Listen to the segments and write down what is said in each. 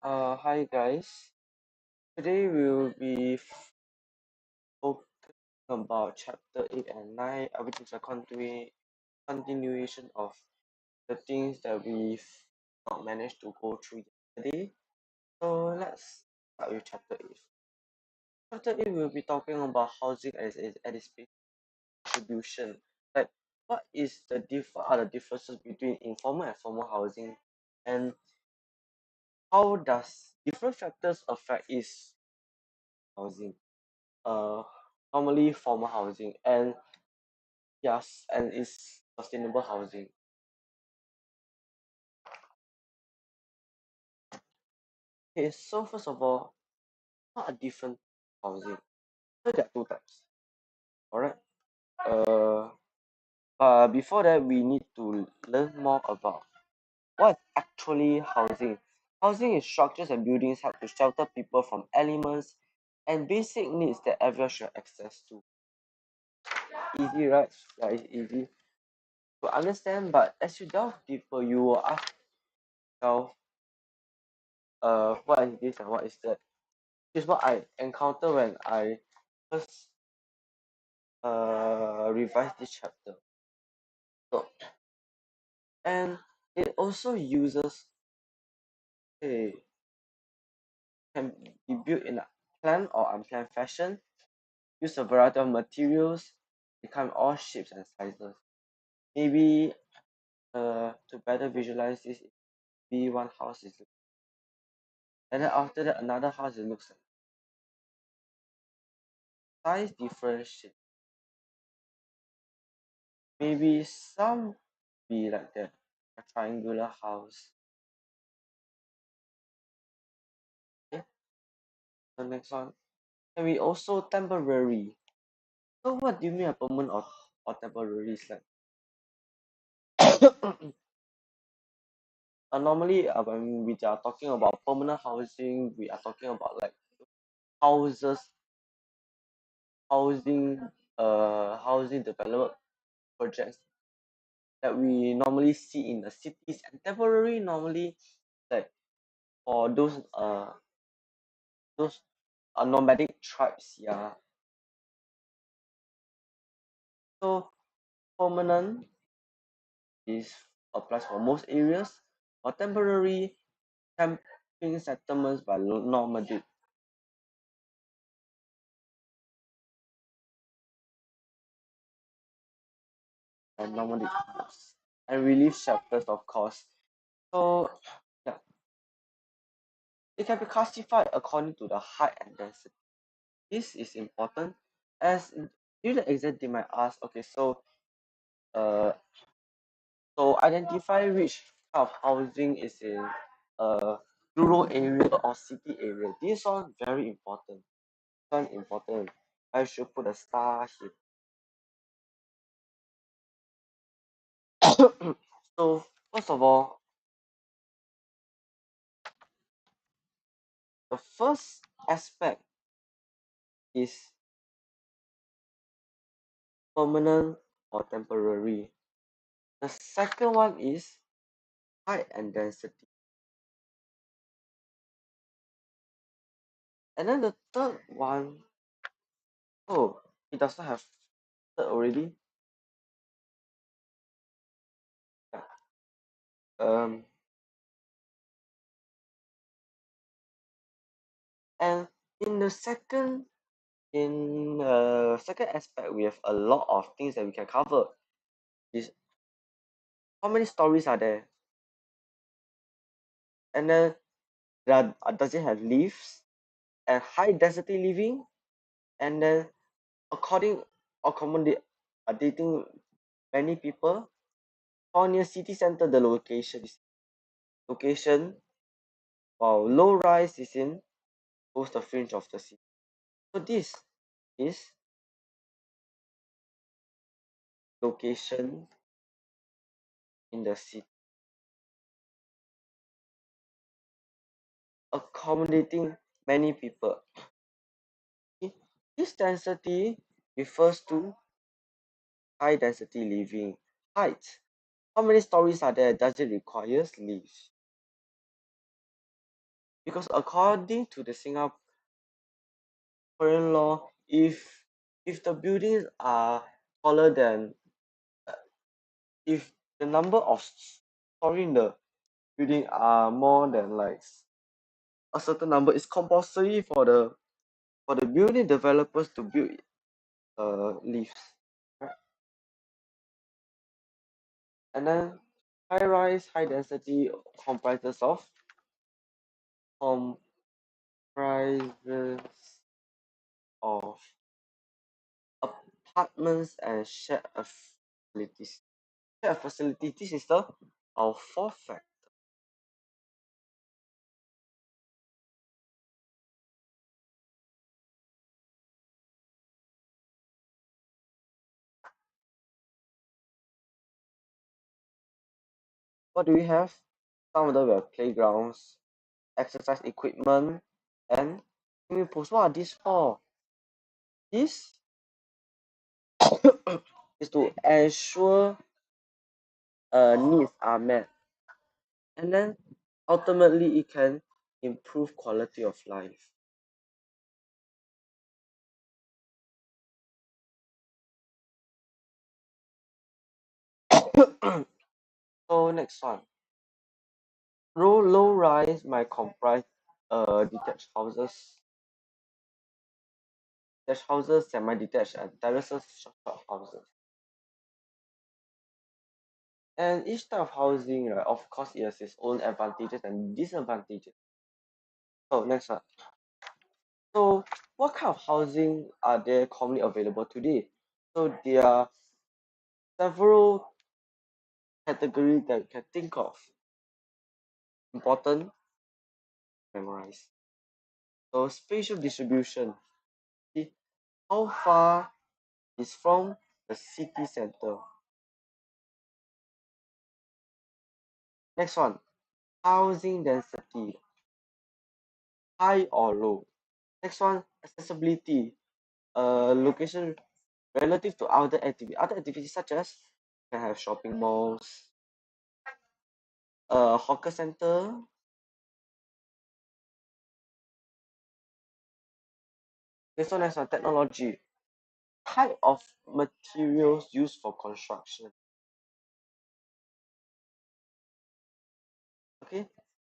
Hi guys. Today we will be focusing about chapter 8 and 9, which is a continuation of the things that we've not managed to go through yesterday. So let's start with chapter 8. Chapter 8 we'll be talking about housing and its distribution. Like what are the differences between informal and formal housing, and how does different factors affect its housing? uh Normally formal housing, and yes, and it's sustainable housing. Okay, so first of all, what are different housing? So there are two types. Alright. uh Before that, we need to learn more about what actually housing. Housing is structures and buildings help to shelter people from elements and basic needs that everyone should have access to. Easy, right? Yeah, it's easy to understand, but as you delve deeper, you will ask yourself, what is this and what is that? This is what I encounter when I first revise this chapter. So, and it also uses a can be built in a planned or unplanned fashion, use a variety of materials, become all shapes and sizes. Maybe to better visualize this, be one house is, and then after that another house, it looks like size different shape. Maybe some be like that, a triangular house. Okay, the next one. And we also temporary. So what do you mean a permanent or temporary? Is like normally, when we are talking about permanent housing, we are talking about like houses, housing, housing development projects that we normally see in the cities, and temporary normally like for those nomadic tribes. Yeah. So permanent is applies for most areas, or temporary camping settlements by nomadic and nomadic tribes, and relief shelters, of course. So yeah, it can be classified according to the height and density. This is important as during the exam they might ask, okay, uh so identify which type of housing is in a rural area or city area. This one very important. One important. I should put a star here. So first of all, the first aspect is permanent or temporary. The second one is height and density. And then the third one, oh, it does not have third already. Yeah. Um, and in the second aspect, we have a lot of things that we can cover. Is how many stories are there, and then does it have lifts and high density living, and then according accommodating many people. Or near city center, the location, while low rise is in towards the fringe of the city. So this is location in the city, accommodating many people. Okay, this density refers to high density living. Height. How many stories are there? Does it require lifts? because according to the Singaporean law, if the buildings are taller than if the number of story in the building are more than like a certain number, it's compulsory for the building developers to build lifts. Right? And then high rise, high density comprises of comprises of apartments and shared facilities. Shared facilities, this is the our fourth factor. What do we have? Some of them have playgrounds, exercise equipment, and swimming pools. What are these for? This is to ensure needs are met, and then ultimately it can improve quality of life. So next one, low rise might comprise detached houses, semi-detached, and terraces short houses. And each type of housing, right, of course, it has its own advantages and disadvantages. So next one. So what kind of housing are there commonly available today? So there are several categories that you can think of. Important, memorize. So spatial distribution. See how far is from the city center. Next one, housing density, high or low. Next one, accessibility, location relative to other activities. Other activities such as you can have shopping malls, hawker center. Next one, technology, type of materials used for construction. Okay,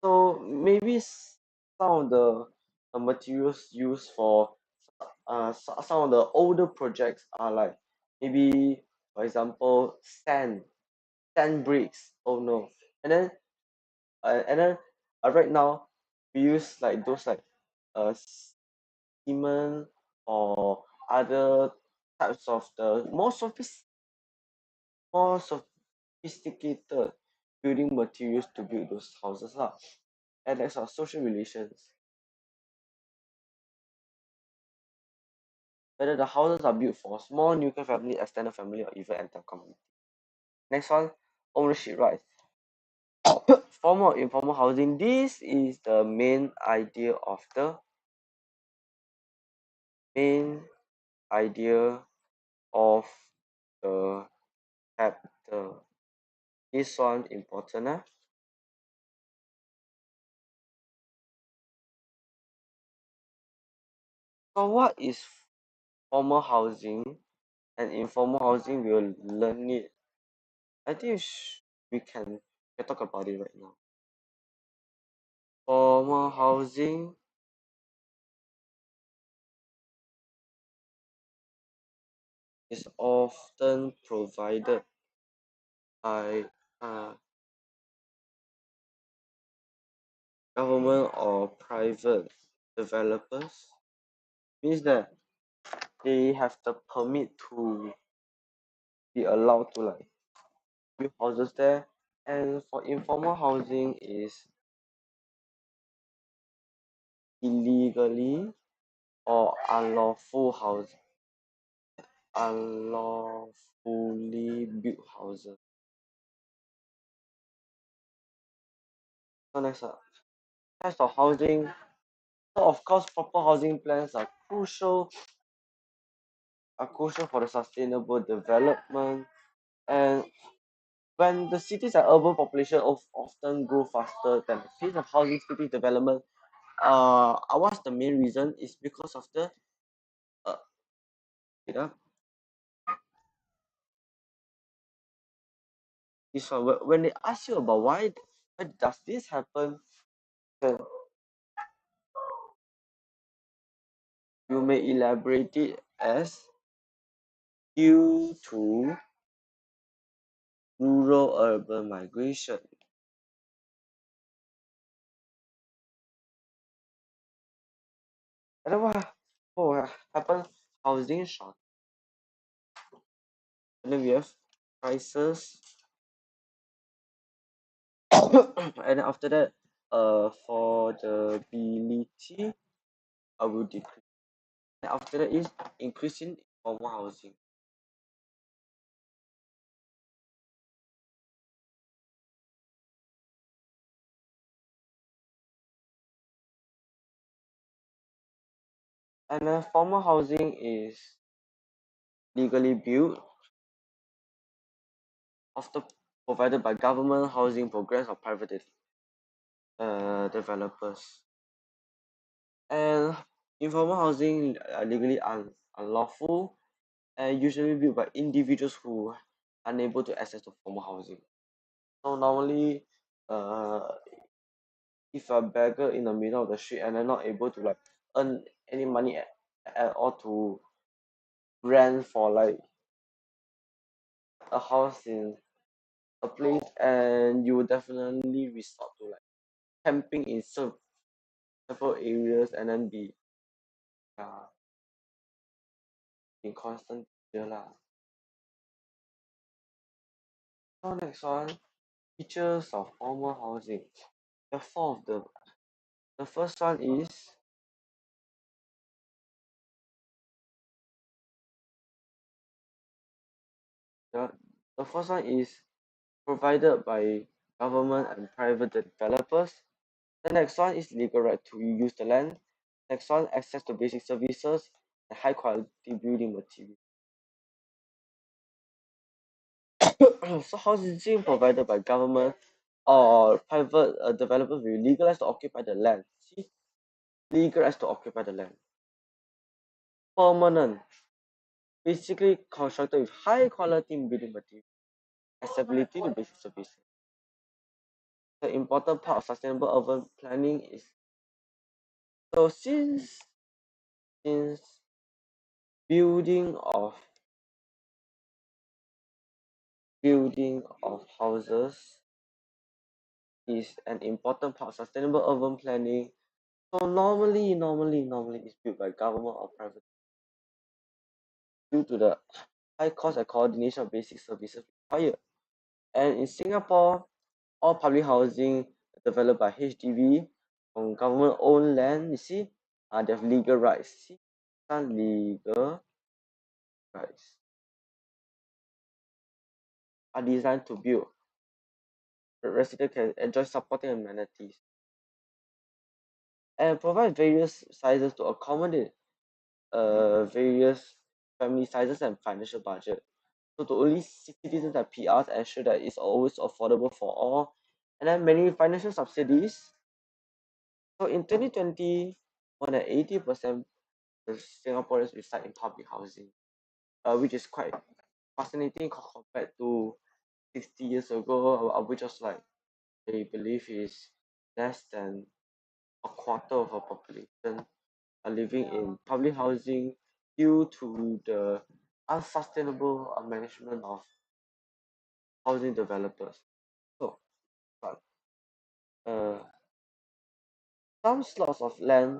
so maybe some of the materials used for some of the older projects are like maybe for example sand bricks. Oh no, and then and then right now we use like those like uh cement or other types of the more sophisticated building materials to build those houses lah. And next are social relations. Whether the houses are built for small nuclear family, extended family, or even entire community. Next one, ownership rights. Formal or informal housing. This is the main idea of the chapter. This one important. So what is formal housing and informal housing? We'll learn it. I think we can talk about it right now. Formal housing is often provided by government or private developers. Means that they have the permit to be allowed to like build houses there. And for informal housing is illegally or unlawfully built houses. So next up, types of housing. So of course, proper housing plans are crucial for the sustainable development. And when the cities and urban population often grow faster than the pace of housing city development, what's the main reason is because of the uh you know this one when they ask you about why does this happen, then you may elaborate it as due to rural urban migration. And then what happens? Housing short, and then we have prices, and then after that, for the ability, I will decrease. And after that is increasing informal housing. And then formal housing is legally built, often provided by government housing programs or private developers. And informal housing are legally unlawful and usually built by individuals who are unable to access to formal housing. So normally, uh, if a beggar in the middle of the street and they're not able to like earn any money at all to rent for like a house in a place, and you will definitely resort to like camping in several areas and then be uh, in constant danger lah. So next one, features of formal housing. There are four of them. The first one is the, the first one is provided by government and private developers. The next one is legal right to use the land. Next one, access to basic services and high quality building material. So housing provided by government or private developers will legalize to occupy the land. See, legalize to occupy the land. Permanent, basically constructed with high quality building material, accessibility to basic services. The important part of sustainable urban planning is so since building of building of houses is an important part of sustainable urban planning. So normally it's built by government or private due to the high cost and coordination of basic services required. And in Singapore, all public housing developed by HDB on government owned land, you see, they have legal rights. See, some legal rights are designed to build. The resident can enjoy supporting amenities and provide various sizes to accommodate various family sizes and financial budget. So to only citizens and PRs ensure that it's always affordable for all. And then many financial subsidies. So in 2020, more than 80% of Singaporeans reside in public housing, which is quite fascinating compared to 60 years ago, which was like they believe is less than a quarter of our population are living in public housing due to the unsustainable management of housing developers. So, but uh, some slots of land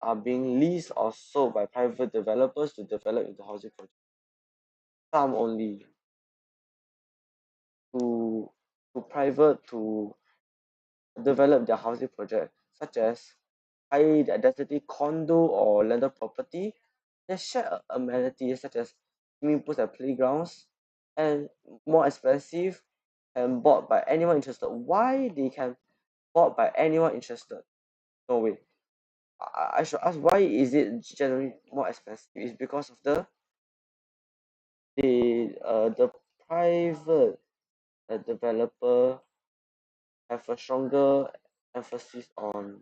are being leased or sold by private developers to develop into housing projects. Some only to private to develop their housing project, such as high density condo or landed property. They share amenities such as swimming pools and playgrounds, and more expensive and bought by anyone interested. Why they can bought by anyone interested? No way. I should ask why is it generally more expensive? It's because of the private developer have a stronger emphasis on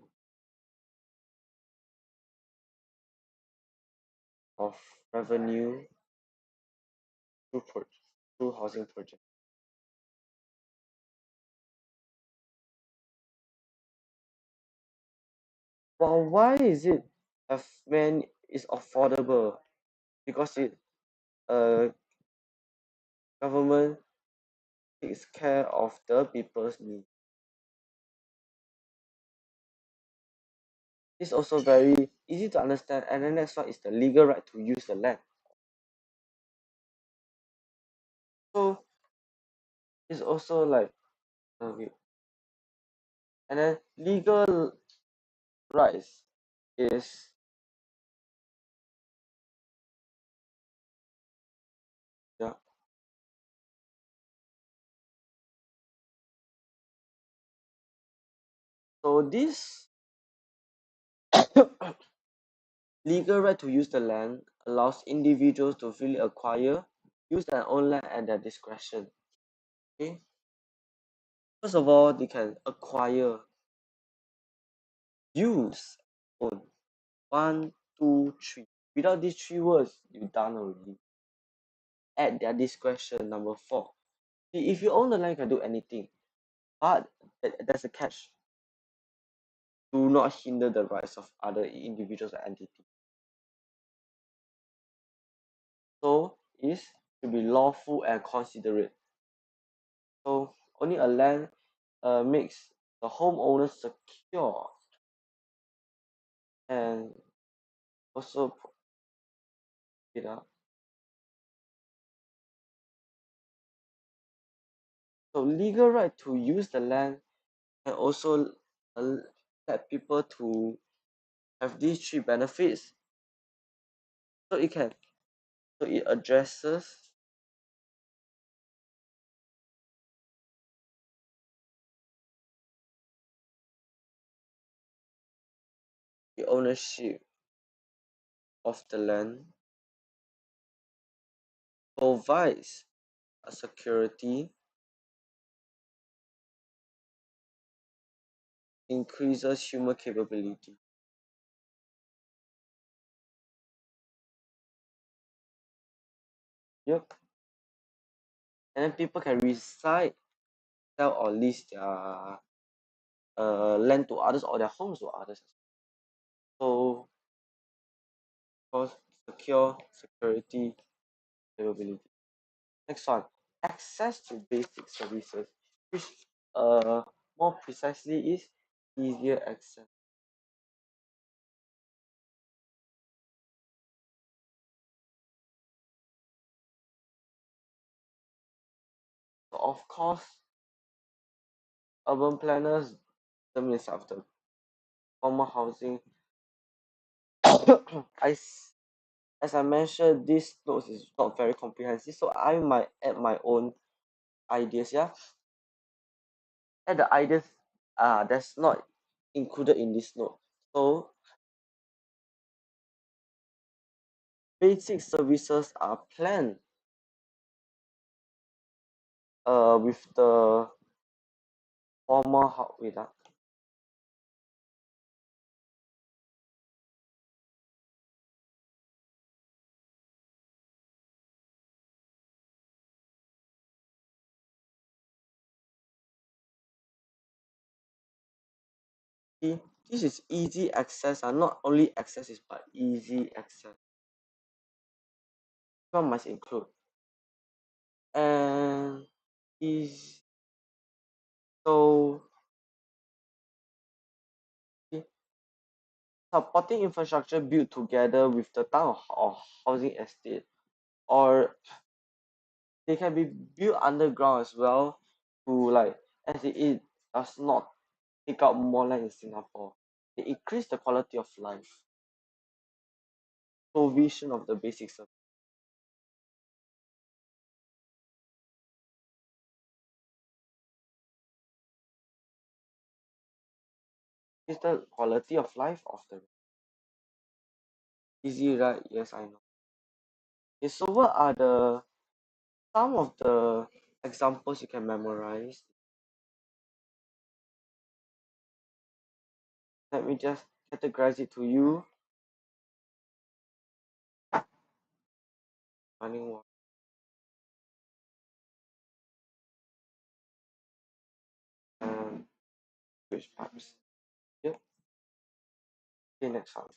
of revenue through housing projects. Well, why is it when it's affordable? Because it uh government takes care of the people's needs. It's also very easy to understand, and the next one is the legal right to use the land. So it's also like wait. And then legal rights is yeah. So this legal right to use the land allows individuals to freely acquire, use their own land at their discretion. Okay. First of all, they can acquire, use, own. One, two, three. Without these three words, you're done already. At their discretion, number four. If you own the land, you can do anything. But there's a catch. Do not hinder the rights of other individuals or entities. So is to be lawful and considerate. So only a land makes the homeowner secure and also you know so legal right to use the land and also uh, let people to have these three benefits. So it addresses the ownership of the land, provides a security, increases human capability. Yep. And then people can reside, sell or lease their land to others or their homes to others. So for secure security capability. Next one, access to basic services, which more precisely is easier access. So of course, urban planners determine after formal housing. As I mentioned, this notes is not very comprehensive, so I might add my own ideas. Yeah, add the ideas that's not included in this note. So basic services are planned with the formal wait see, this is easy access not only access is but easy access. One must include and is so see, supporting infrastructure built together with the town or housing estate, or they can be built underground as well to like as it does not take out more land in Singapore. They increase the quality of life, provision of the basic service. Is the quality of life of the easy, right? Yes, I know. Okay, so what are the some of the examples you can memorize? Let me just categorize it to you. running water, and sewage pipes. Yep. Okay, next one.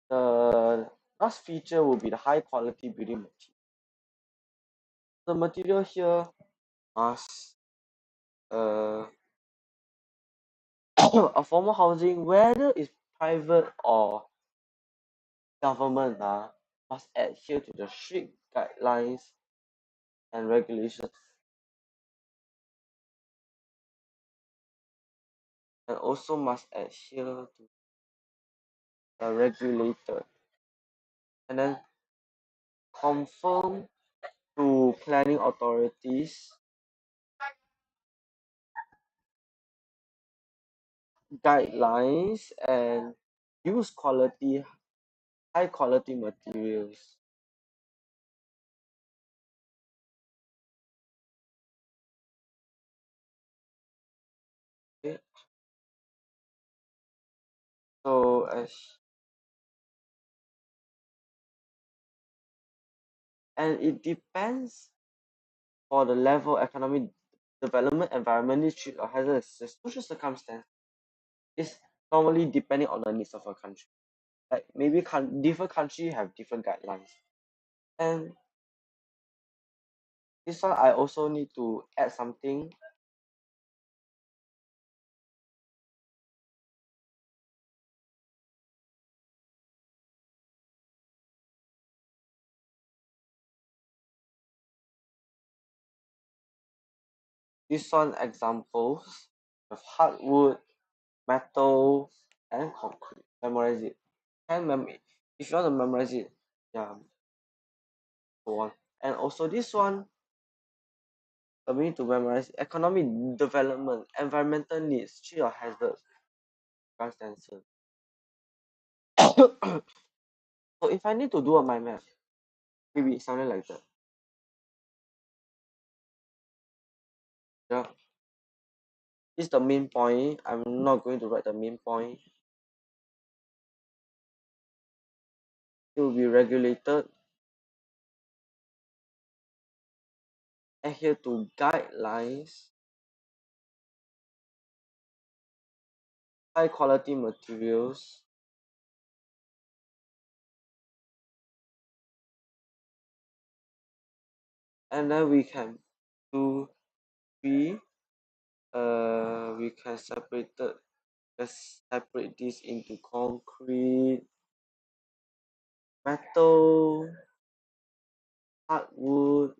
The last feature will be the high quality building material. The material here must a formal housing, whether it's private or government, must adhere to the strict guidelines and regulations, and also must adhere to the regulator, and then conform to planning authorities guidelines and use high quality materials. Okay, so as and it depends for the level of economic development, environmental strict or hazardous social circumstance is normally depending on the needs of a country. Like maybe different country have different guidelines. And this one I also need to add something. This one examples of hardwood, metal, and concrete. Memorize it. And if you want to memorize it, yeah, go on. And also this one, we need to memorize economic development, environmental needs, tree or hazards, circumstances. So if I need to do a mind map, maybe something like that. Yeah. This is the main point. I'm not going to write the main point. It will be regulated, adhere to guidelines, high quality materials, and then we can do three. We can separate this into concrete, metal, hardwood,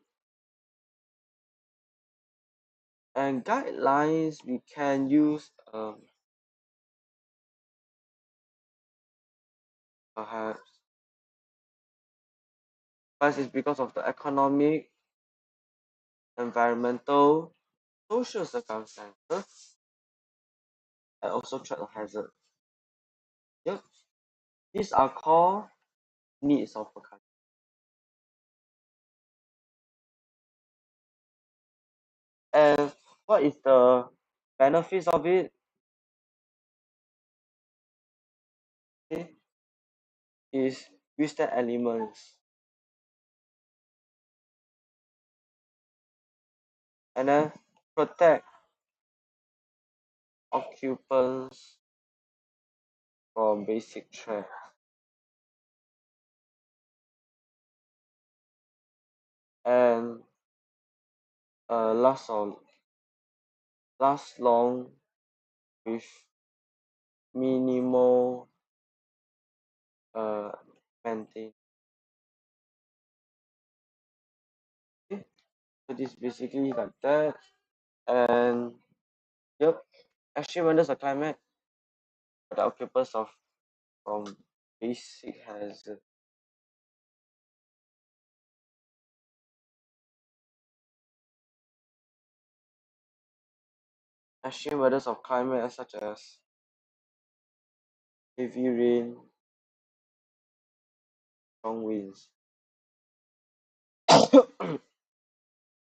and guidelines. We can use perhaps, first is because of the economic, environmental, social circumstances, and also threat or hazard. Yep, these are called needs of a country. And what is the benefits of it? Okay, is withstand elements, and then protect occupants from basic threat, and last long with minimal uh maintain. Okay, so this basically like that. And yep, extreme renders of climate, the occupants of from basic hazard. Extreme weathers of climate such as heavy rain, strong winds.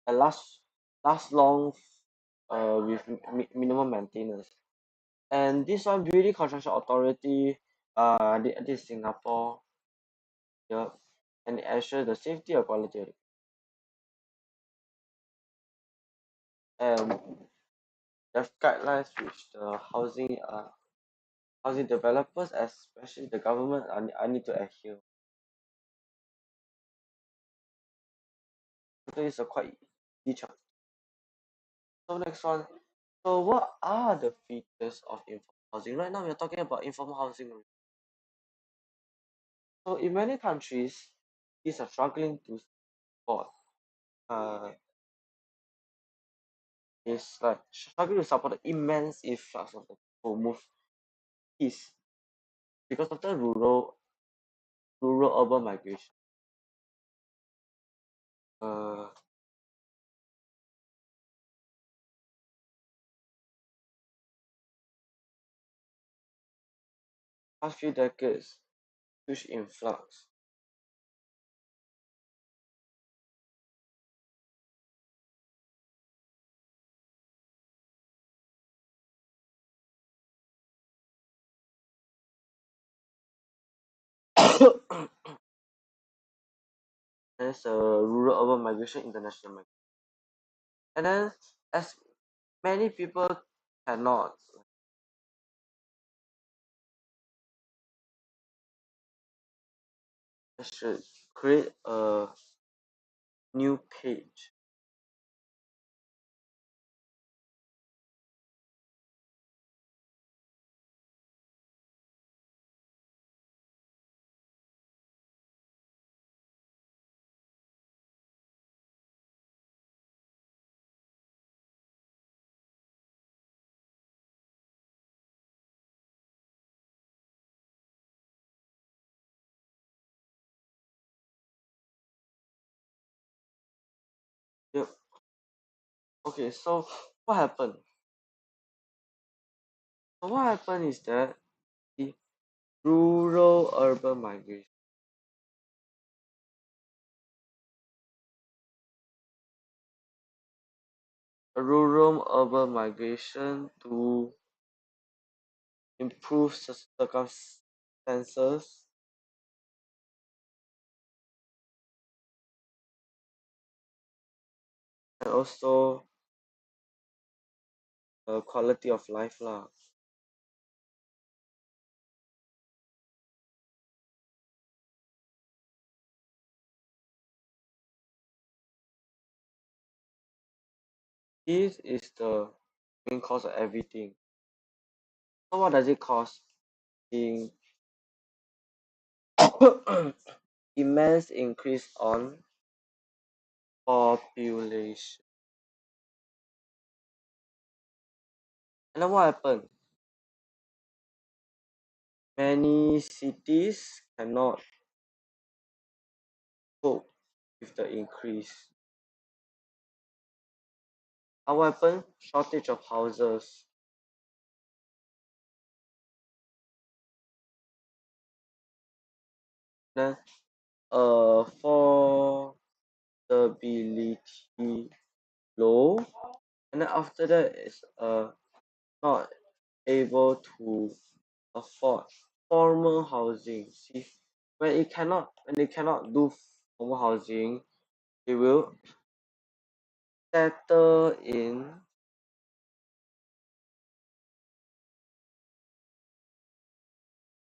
And last long with minimum maintenance. And this one building construction authority, this is Singapore. Yep. and ensure the safety or quality of the guidelines which the housing developers, especially the government, are need to adhere. So it's a quite easy chapter. So next one. So what are the features of informal housing? Right now we're talking about informal housing. So in many countries, these are struggling to support uh is like struggling to support the immense influx of the people who move east because of the rural urban migration. Uh, past few decades, huge influx. There's a rural urban migration, international migration, and then as many people cannot, I should create a new page. Yep. Okay, so what happened? So what happened is that the rural urban migration, a rural urban migration to improve circumstances and also quality of life lah. This is the main cause of everything. So what does it cause? In immense increase on population. And then what happened? Many cities cannot cope with the increase. And what happened? Shortage of houses. Then affordability low. And then after that is not able to afford formal housing. See, when they cannot do formal housing, they will settle in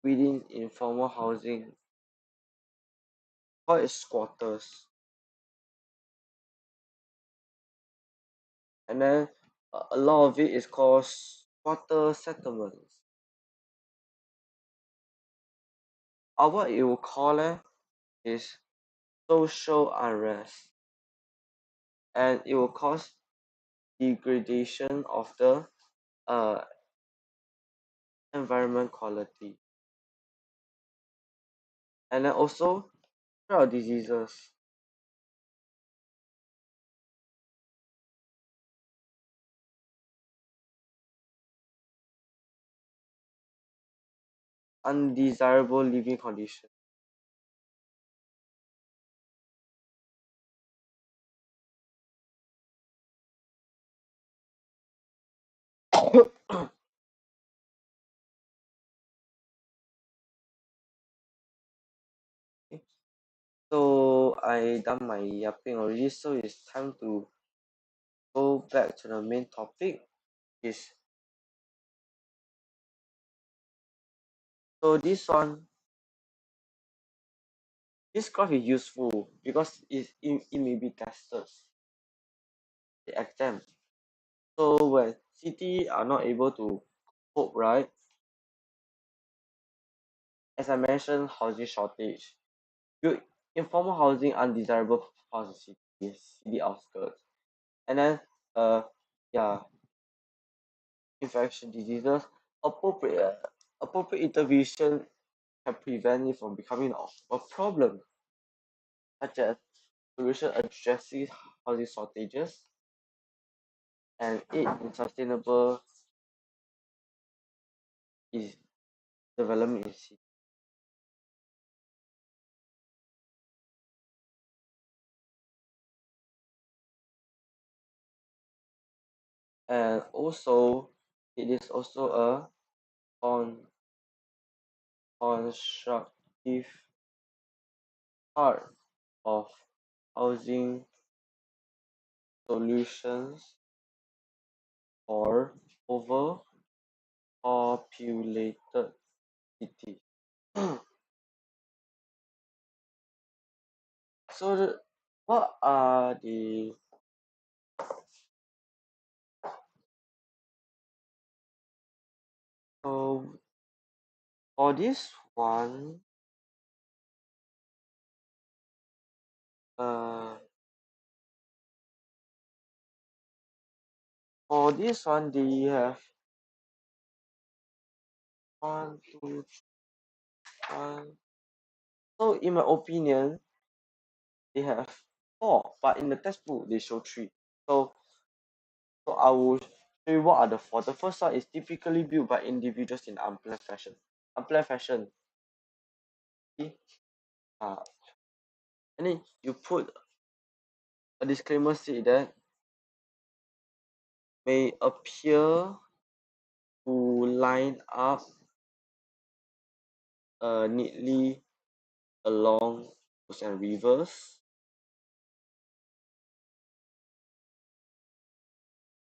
within informal housing, called squatters. And then a lot of it is called squatter settlements. Or what you will call it is social unrest, and it will cause degradation of the uh, environment quality, and then also spread of diseases. Undesirable living conditions. So I done my yapping already, so it's time to go back to the main topic. Is so this graph is useful because it may be tested the exam. So when city are not able to cope, right? As I mentioned, housing shortage. Build informal housing undesirable parts of city outskirts. And then yeah, infection diseases, appropriate appropriate intervention can prevent it from becoming a problem, such as solution addressing housing shortages and aid in sustainable is development in cities. And also it is also a con- constructive part of housing solutions for overpopulated cities. So what are the so for this one uh for this one they have one, two, one. So in my opinion, they have four, but in the textbook they show three. So I will show you what are the four. The first one is typically built by individuals in unplanned fashion. Unplanned fashion. See? Uh, and then you put a disclaimer say that may appear to line up neatly along coast and rivers,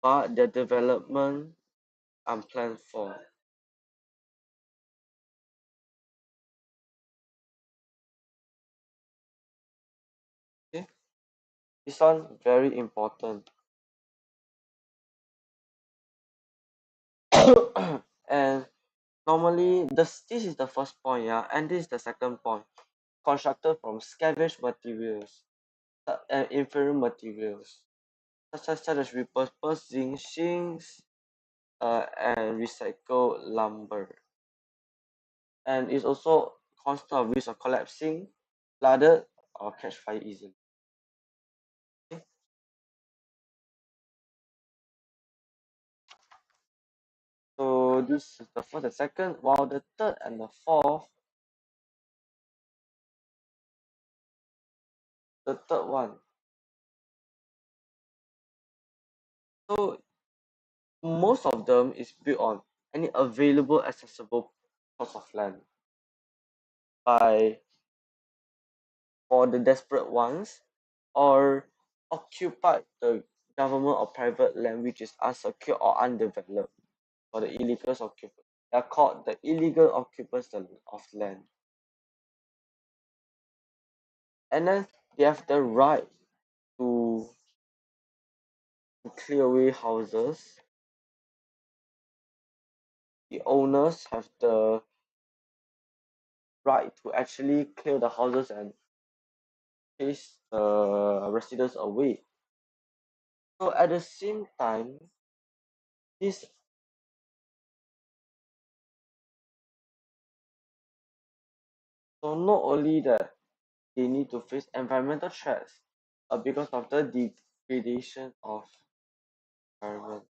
but their development unplanned for. Okay? This one very important. And normally this is the first point, yeah, and this is the second point. Constructed from scavenged materials and inferior materials, such as repurposed zinc shings and recycled lumber. And it's also constant of risk of collapsing, flooded, or catch fire easily. Okay? So this is the first and second, while the third and the fourth, the third one. So most of them is built on any available accessible plots of land by for the desperate ones or occupied the government or private land which is unsecured or undeveloped for the illegal occupants. They are called the illegal occupants of land. And then they have the right to clear away houses. The owners have the right to actually clear the houses and chase the residents away. So at the same time, this so not only that they need to face environmental threats because of the degradation of environment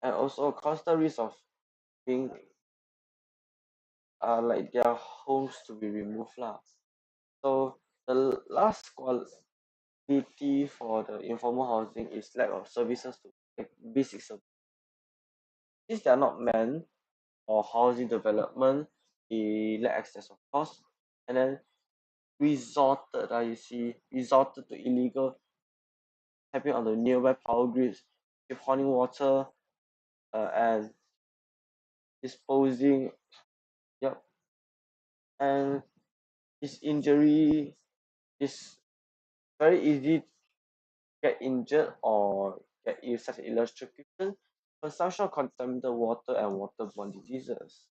and also constant risk of being like their homes to be removed lah. So the last quality for the informal housing is lack of services to like basic service. Since they are not meant for housing development, they lack access of course, and then resorted to illegal tapping on the nearby power grids, deponing water, and disposing. Yep, and this injury is very easy to get injured or get ill, such as electrocution, consumption of contaminated water, and waterborne diseases.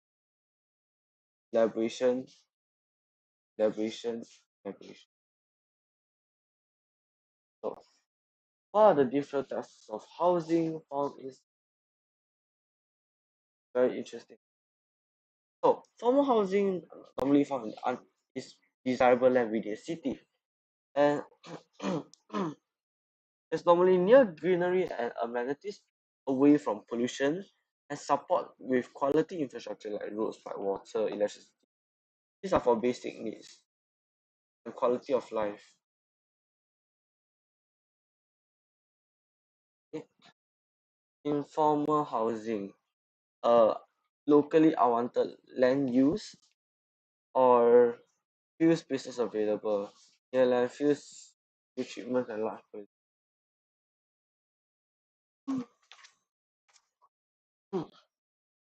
Elaboration, elaboration, elaboration. So, what are the different types of housing found is very interesting. So, formal housing normally found in is desirable land within a city, and it's normally near greenery and amenities, away from pollution, and support with quality infrastructure like roads, like water, electricity. These are for basic needs and quality of life. Okay. Informal housing, uh, locally unwanted land use or few spaces available near landfills, with treatment and large pollution.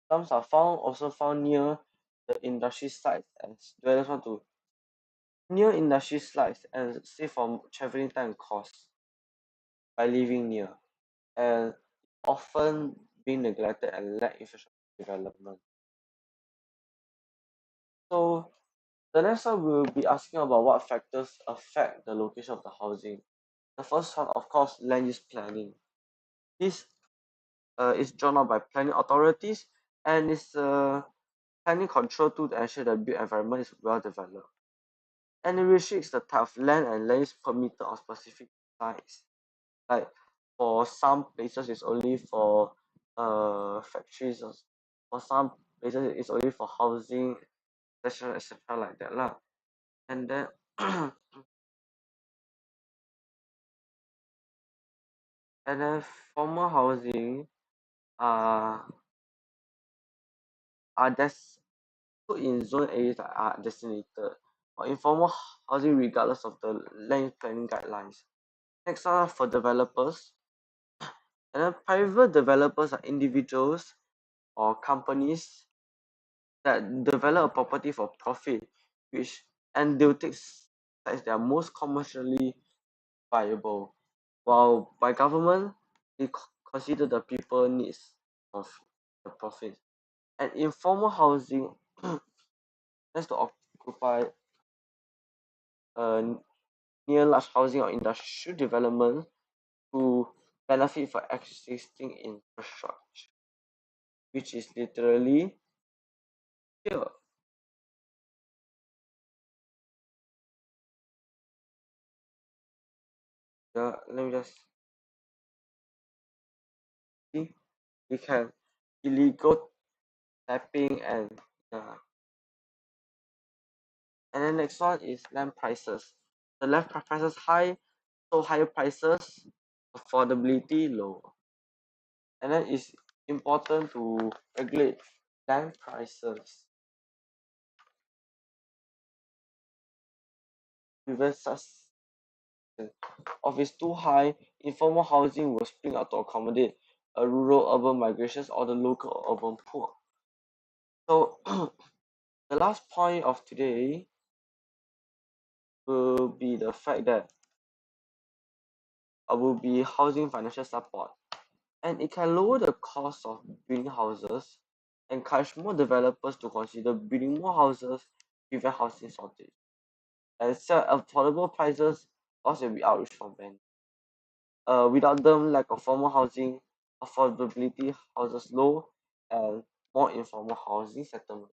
Some are also found near the industry sites as dwellers want to near industry sites and save on travelling time and cost by living near, and often being neglected and lack infrastructure development. So the next one we'll be asking about what factors affect the location of the housing. The first one, of course, land use planning. This is drawn up by planning authorities and is a planning control tool to ensure the built environment is well developed. And it restricts the type of land and land is permitted on specific sites. Like for some places it's only for factories, or for some places it's only for housing, etc., like that lah. And then and then formal housing uh are put in zone areas that are designated for informal housing regardless of the land planning guidelines. Next are for developers. And then private developers are individuals or companies that develop a property for profit, which and they'll take sites that are most commercially viable. While by government, they consider the people needs of the profit. And informal housing tends to occupy uh, near large housing or industrial development to benefit from existing infrastructure, which is literally here. Let me just see. We can illegal tapping and then next one is land prices. The land prices high, so higher prices, affordability low. And then it's important to regulate land prices. Prevent such of it's too high, informal housing will spring up to accommodate a rural urban migrations or the local urban poor. So the last point of today will be the fact that will be housing financial support, and it can lower the cost of building houses, encourage more developers to consider building more houses, prevent housing shortage, and sell affordable prices. Cost will be outreach from bank. Without them, lack of formal housing, affordability houses low, and more informal housing settlement.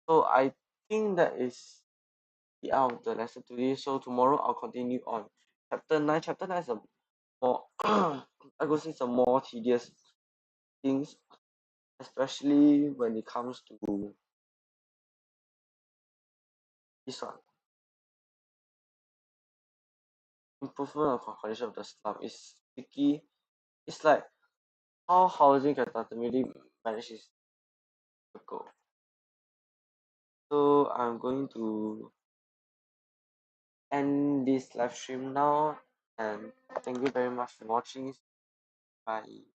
So I think that is the end of the lesson today. So tomorrow I'll continue on chapter 9. Chapter 9 is a more I could say it's a more tedious things, especially when it comes to this one. Improvement of condition of the slum is tricky. It's like how housing can ultimately manage this goal. So I'm going to end this live stream now, and thank you very much for watching. Bye.